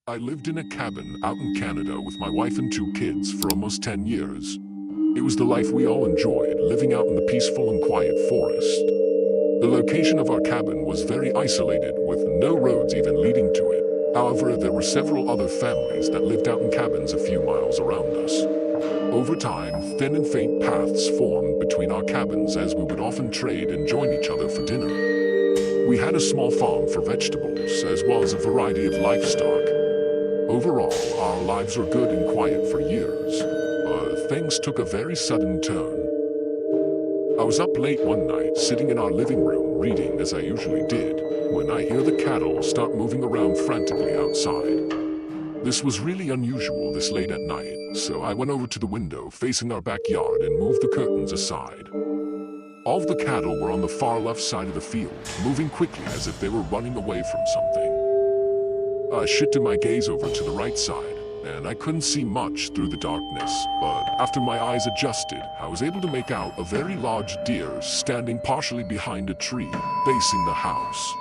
I lived in a cabin out in Canada with my wife and two kids for almost 10 years. It was the life we all enjoyed, living out in the peaceful and quiet forest. The location of our cabin was very isolated, with no roads even leading to it. However, there were several other families that lived out in cabins a few miles around us. Over time, thin and faint paths formed between our cabins as we would often trade and join each other for dinner. We had a small farm for vegetables, as well as a variety of livestock. Overall, our lives were good and quiet for years, but things took a very sudden turn. I was up late one night, sitting in our living room, reading as I usually did, when I hear the cattle start moving around frantically outside. This was really unusual this late at night, so I went over to the window facing our backyard and moved the curtains aside. All of the cattle were on the far left side of the field, moving quickly as if they were running away from something. I shifted my gaze over to the right side, and I couldn't see much through the darkness, but after my eyes adjusted, I was able to make out a very large deer standing partially behind a tree, facing the house.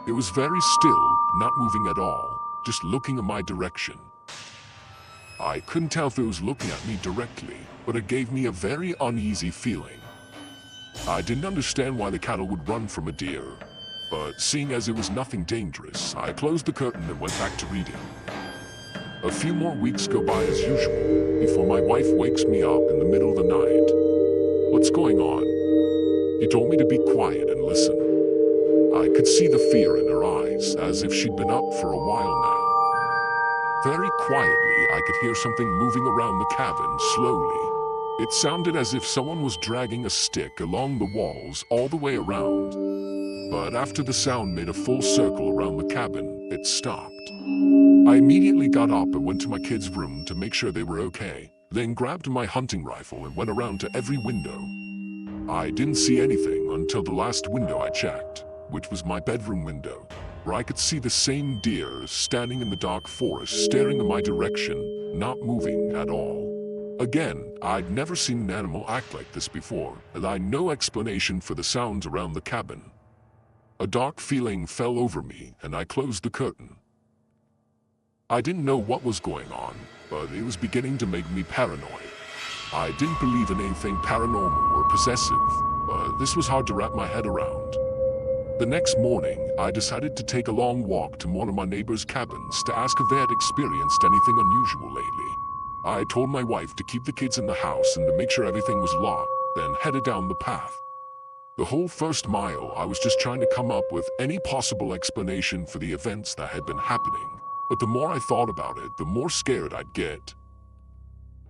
It was very still, not moving at all, just looking in my direction. I couldn't tell if it was looking at me directly, but it gave me a very uneasy feeling. I didn't understand why the cattle would run from a deer, but seeing as it was nothing dangerous, I closed the curtain and went back to reading. A few more weeks go by as usual, before my wife wakes me up in the middle of the night. "What's going on?" He told me to be quiet and listen. I could see the fear in her eyes, as if she'd been up for a while now. Very quietly, I could hear something moving around the cabin slowly. It sounded as if someone was dragging a stick along the walls all the way around. But after the sound made a full circle around the cabin, it stopped. I immediately got up and went to my kids' room to make sure they were okay, then grabbed my hunting rifle and went around to every window. I didn't see anything until the last window I checked, which was my bedroom window, where I could see the same deer standing in the dark forest staring in my direction, not moving at all. Again, I'd never seen an animal act like this before, and I had no explanation for the sounds around the cabin. A dark feeling fell over me, and I closed the curtain. I didn't know what was going on, but it was beginning to make me paranoid. I didn't believe in anything paranormal or possessive, but this was hard to wrap my head around. The next morning, I decided to take a long walk to one of my neighbors' cabins to ask if they had experienced anything unusual lately. I told my wife to keep the kids in the house and to make sure everything was locked, then headed down the path. The whole first mile, I was just trying to come up with any possible explanation for the events that had been happening, but the more I thought about it, the more scared I'd get.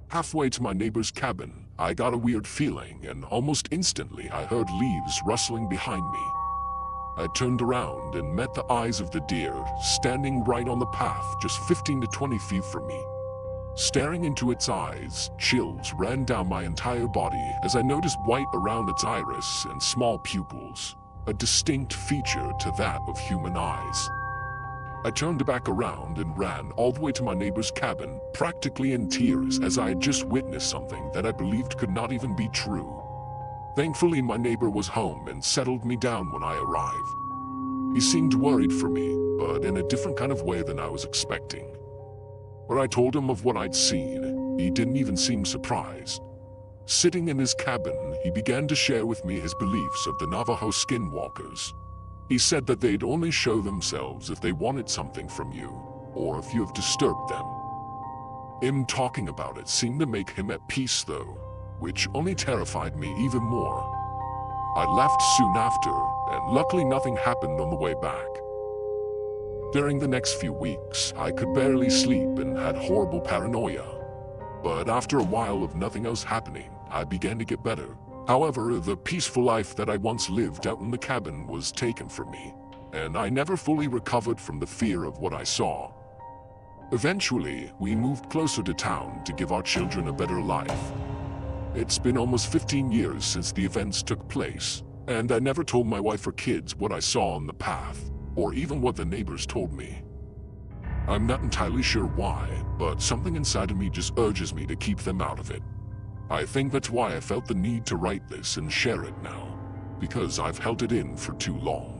Halfway to my neighbor's cabin, I got a weird feeling, and almost instantly I heard leaves rustling behind me. I turned around and met the eyes of the deer, standing right on the path just 15 to 20 feet from me. Staring into its eyes, chills ran down my entire body as I noticed white around its iris and small pupils, a distinct feature to that of human eyes. I turned back around and ran all the way to my neighbor's cabin, practically in tears as I had just witnessed something that I believed could not even be true. Thankfully, my neighbor was home and settled me down when I arrived. He seemed worried for me, but in a different kind of way than I was expecting. When I told him of what I'd seen, he didn't even seem surprised. Sitting in his cabin, he began to share with me his beliefs of the Navajo Skinwalkers. He said that they'd only show themselves if they wanted something from you, or if you have disturbed them. Him talking about it seemed to make him at peace though, which only terrified me even more. I left soon after, and luckily nothing happened on the way back. During the next few weeks, I could barely sleep and had horrible paranoia. But after a while of nothing else happening, I began to get better. However, the peaceful life that I once lived out in the cabin was taken from me, and I never fully recovered from the fear of what I saw. Eventually, we moved closer to town to give our children a better life. It's been almost 15 years since the events took place, and I never told my wife or kids what I saw on the path, or even what the neighbors told me. I'm not entirely sure why, but something inside of me just urges me to keep them out of it. I think that's why I felt the need to write this and share it now, because I've held it in for too long.